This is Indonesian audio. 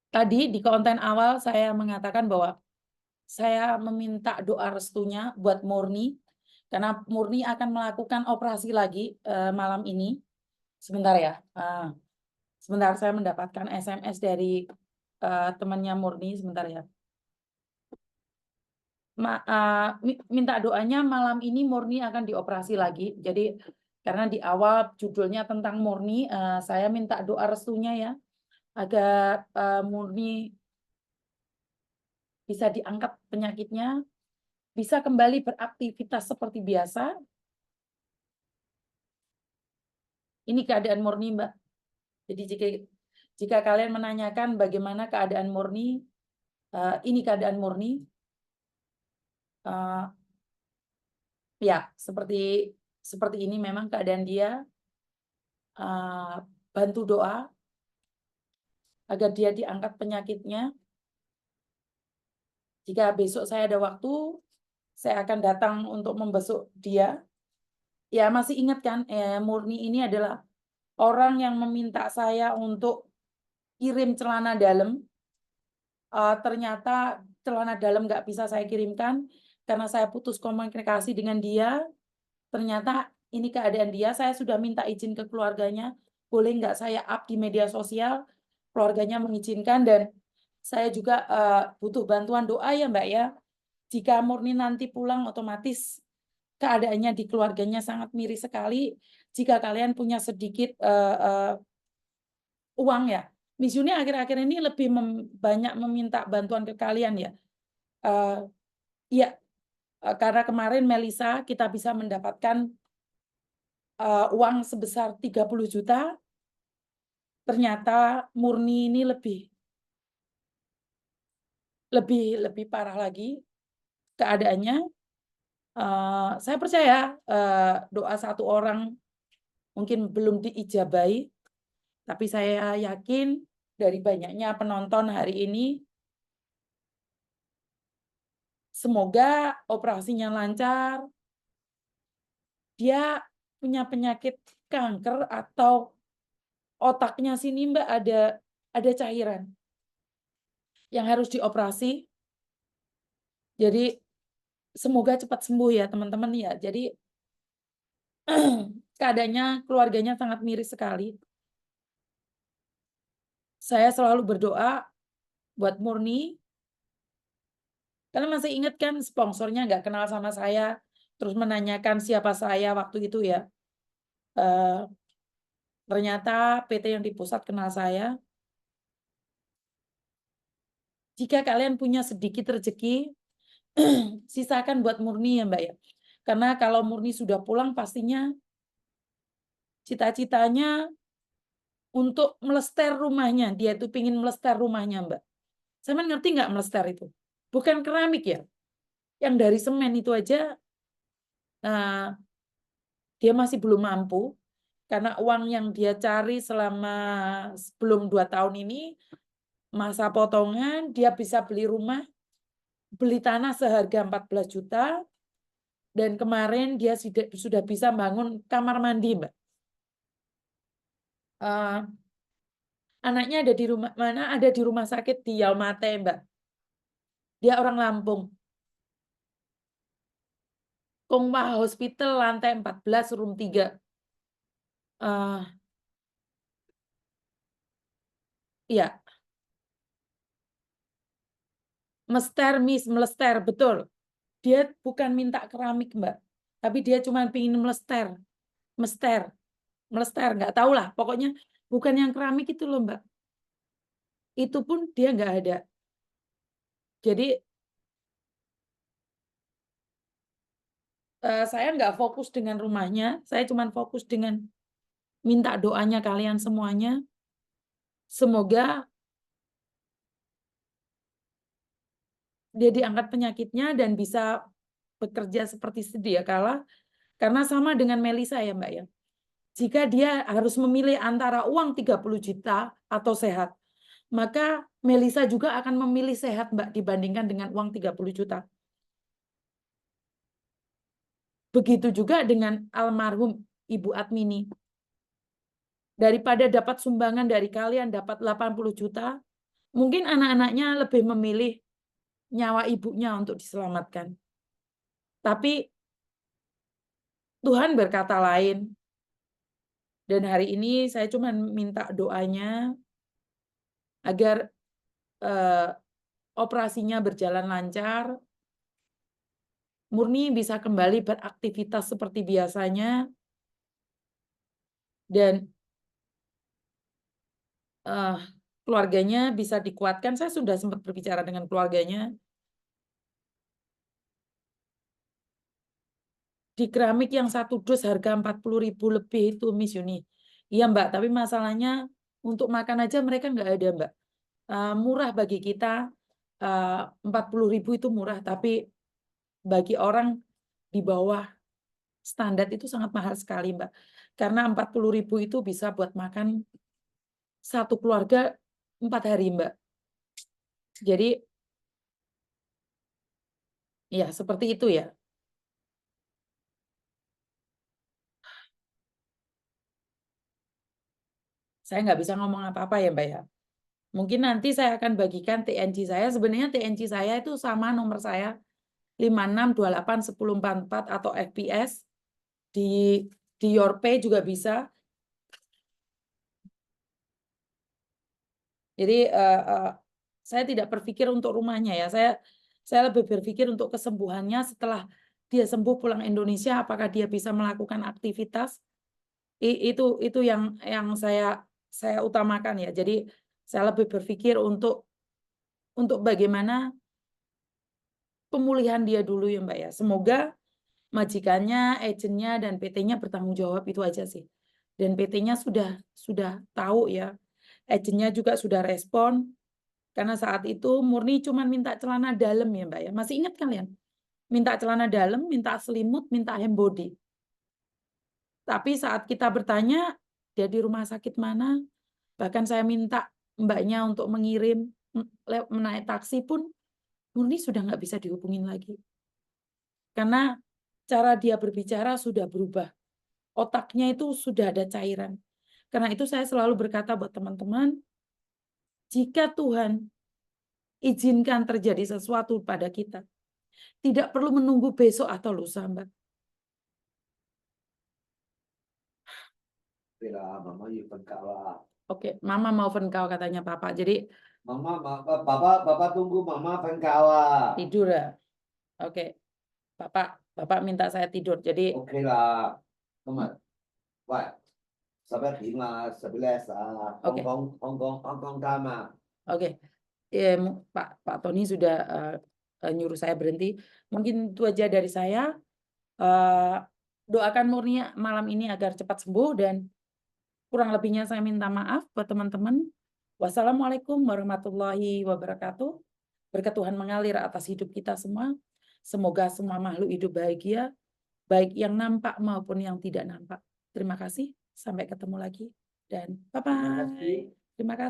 tadi di konten awal saya mengatakan bahwa saya meminta doa restunya buat Murni, karena Murni akan melakukan operasi lagi malam ini. Sebentar ya, sebentar saya mendapatkan SMS dari temannya Murni, sebentar ya. Minta doanya malam ini Murni akan dioperasi lagi. Jadi karena di awal judulnya tentang Murni, saya minta doa restunya ya, agar Murni bisa diangkat penyakitnya, bisa kembali beraktivitas seperti biasa. Ini keadaan Murni, Mbak. Jadi jika kalian menanyakan bagaimana keadaan Murni, ini keadaan Murni. Ya, seperti ini memang keadaan dia. Bantu doa agar dia diangkat penyakitnya. Jika besok saya ada waktu, saya akan datang untuk membesuk dia. Ya, masih ingat kan, Murni ini adalah orang yang meminta saya untuk kirim celana dalam. Ternyata celana dalam nggak bisa saya kirimkan karena saya putus komunikasi dengan dia. Ternyata ini keadaan dia, saya sudah minta izin ke keluarganya, boleh nggak saya up di media sosial, keluarganya mengizinkan, dan saya juga butuh bantuan doa ya Mbak ya. Jika Murni nanti pulang, otomatis keadaannya di keluarganya sangat miris sekali. Jika kalian punya sedikit uang ya, Miss Yuni akhir-akhir ini lebih banyak meminta bantuan ke kalian ya. Ya, karena kemarin Melisa kita bisa mendapatkan uang sebesar 30 juta, ternyata Murni ini lebih parah lagi keadaannya. Saya percaya doa satu orang mungkin belum diijabahi, tapi saya yakin dari banyaknya penonton hari ini, semoga operasinya lancar. Dia punya penyakit kanker atau otaknya sini Mbak ada cairan yang harus dioperasi. Jadi semoga cepat sembuh ya teman-teman ya. Jadi keadaannya keluarganya sangat miris sekali. Saya selalu berdoa buat Murni. Kalian masih ingat kan sponsornya nggak kenal sama saya, terus menanyakan siapa saya waktu itu ya. Ternyata PT yang di pusat kenal saya. Jika kalian punya sedikit rezeki, sisakan buat Murni ya Mbak ya. Karena kalau Murni sudah pulang pastinya cita-citanya untuk melester rumahnya. Dia itu pingin melester rumahnya Mbak. Saya ngerti nggak melester itu? Bukan keramik ya. Yang dari semen itu aja dia masih belum mampu. Karena uang yang dia cari selama sebelum 2 tahun ini, masa potongan, dia bisa beli rumah, beli tanah seharga 14 juta, dan kemarin dia sudah bisa bangun kamar mandi, Mbak. Anaknya ada di rumah mana? Ada di rumah sakit di Yaumate, Mbak. Dia orang Lampung. Kongpa Hospital lantai 14 room 3. Iya, melester, betul. Dia bukan minta keramik, Mbak. Tapi dia cuma pingin melester. Melester, nggak tahu lah. Pokoknya bukan yang keramik itu loh, Mbak. Itu pun dia nggak ada. Jadi saya nggak fokus dengan rumahnya, saya cuma fokus dengan minta doanya kalian semuanya. Semoga dia diangkat penyakitnya dan bisa bekerja seperti sedia kala. Karena sama dengan Melisa ya Mbak ya. Jika dia harus memilih antara uang 30 juta atau sehat, maka Melisa juga akan memilih sehat Mbak dibandingkan dengan uang 30 juta. Begitu juga dengan almarhum Ibu Admini. Daripada dapat sumbangan dari kalian dapat 80 juta, mungkin anak-anaknya lebih memilih nyawa ibunya untuk diselamatkan. Tapi Tuhan berkata lain. Dan hari ini saya cuma minta doanya agar operasinya berjalan lancar, Murni bisa kembali beraktivitas seperti biasanya, dan keluarganya bisa dikuatkan. Saya sudah sempat berbicara dengan keluarganya. Di keramik yang 1 dus harga 40.000 lebih itu, Miss Yuni. Iya Mbak, tapi masalahnya untuk makan aja mereka nggak ada Mbak. Murah bagi kita, 40.000 itu murah, tapi bagi orang di bawah standar itu sangat mahal sekali Mbak. Karena 40.000 itu bisa buat makan satu keluarga 4 hari Mbak. Jadi ya seperti itu ya. Saya nggak bisa ngomong apa-apa ya Mbak ya. Mungkin nanti saya akan bagikan TNC saya. Sebenarnya TNC saya itu sama nomor saya 56281044 atau FPS. Di YourPay juga bisa. Jadi saya tidak berpikir untuk rumahnya ya. Saya lebih berpikir untuk kesembuhannya setelah dia sembuh pulang Indonesia, apakah dia bisa melakukan aktivitas. Itu yang saya utamakan ya. Jadi saya lebih berpikir untuk bagaimana pemulihan dia dulu ya Mbak ya. Semoga majikannya, agennya, dan PT-nya bertanggung jawab, itu aja sih. Dan PT-nya sudah tahu ya. Agennya juga sudah respon. Karena saat itu Murni cuma minta celana dalam ya Mbak ya. Masih ingat kalian? Minta celana dalam, minta selimut, minta hem body. Tapi saat kita bertanya, dia di rumah sakit mana, bahkan saya minta mbaknya untuk mengirim menaik taksi pun, Murni sudah nggak bisa dihubungin lagi. Karena cara dia berbicara sudah berubah. Otaknya itu sudah ada cairan. Karena itu saya selalu berkata buat teman-teman, jika Tuhan izinkan terjadi sesuatu pada kita, tidak perlu menunggu besok atau lusa, Mbak. Oke, Mama mau Venkau katanya Papa. Jadi Bapak tunggu Mama Venkau. tidur ya. Oke. Bapak minta saya tidur. Jadi Oke lah. Teman. Wah. Sampai 5:11 Oke. Hong Kong Tama. Oke. Pak Tony sudah nyuruh saya berhenti. Mungkin itu aja dari saya. Doakan Murni malam ini agar cepat sembuh, dan kurang lebihnya saya minta maaf buat teman-teman. Wassalamualaikum warahmatullahi wabarakatuh. Berkat Tuhan mengalir atas hidup kita semua. Semoga semua makhluk hidup bahagia, baik yang nampak maupun yang tidak nampak. Terima kasih. Sampai ketemu lagi. Dan bye-bye. Terima kasih.